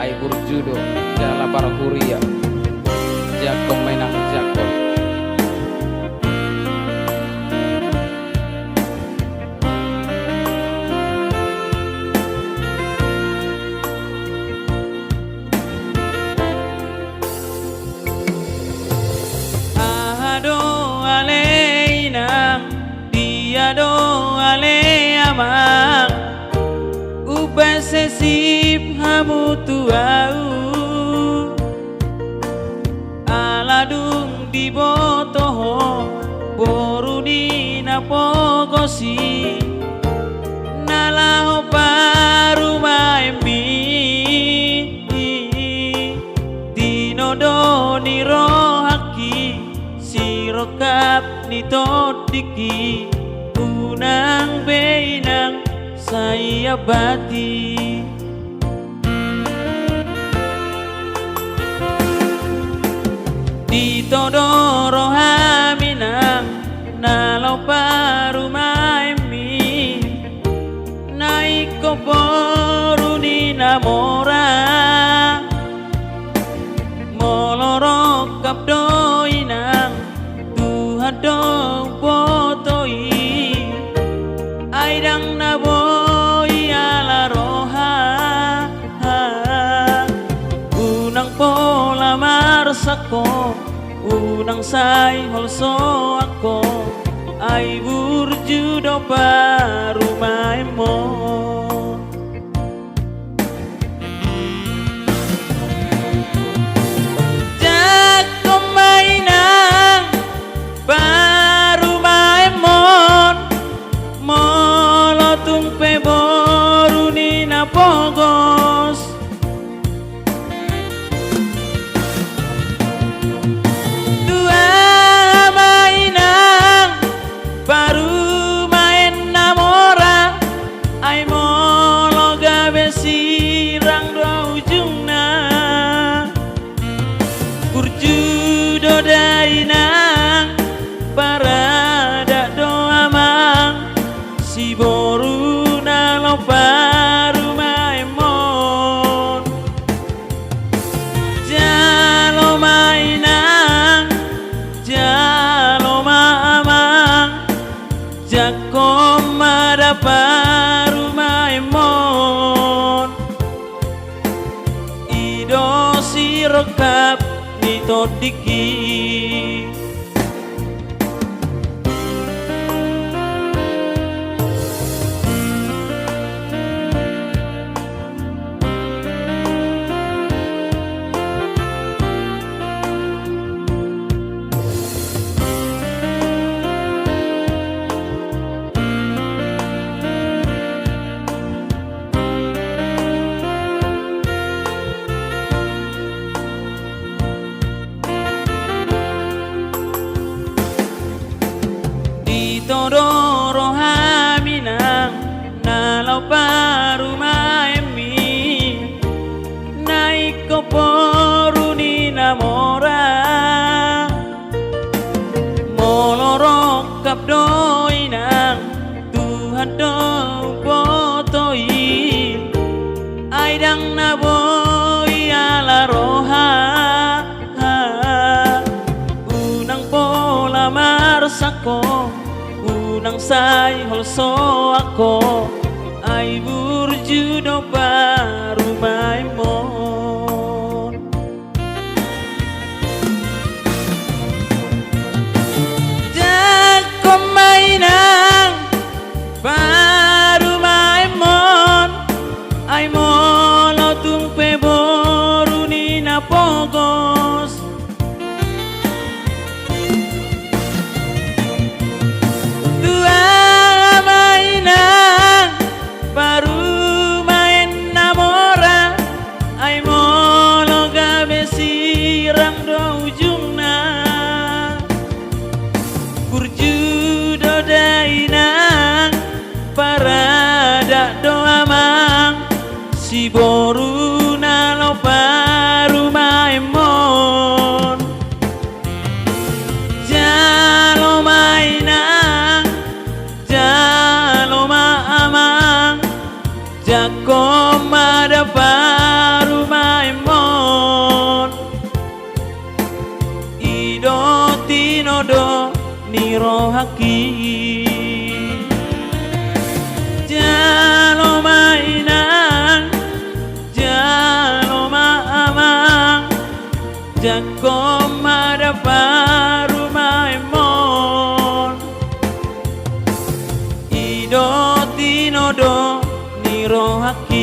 ay burjudo jala para huria jakon mainang jakon. Ado aleinang diado ale amang ubasesip hamutu au aladung di botoho boruni napogosi nalaho paru maembi dinodo nirohaki sirokap nitodiki unang beinang saya bati ditodoro haminang nalau paru maemi naik koboru ni namora molorok kapdoinang Tuhan dong botoi aidang naboi ala roha unang pola marsako unang say holso ako ay burjudo paru maemo jako mainang paru maemon molotung peboru ni napogos dua mainang baru main namora ay molo gabe sirang dua ujungna burjudo dainang parada doa mang si boru nalo paru maemon jalo mainang jalo maamang jakom ada paru maemon ido sirokap nitodiki ditodoro haminang nalau paru maemi naik koporu ni namora molorok kapdoinang Tuhan dong botoi aidang naboi ala roha unang pola marsako unang say holso ako ay burjudo paru maemon jako mainang paru maemon ay molo tung peboru ni napogos baru main namora ay molo gabe sirang do ujungna burjudo dainang parada doa mang si boru nalo paru maemon jalo mainang jalo maamang jakom ada paru maemon niro haki jalo mainan jalo maamang jakom ada baru maemon ido tinodo niro haki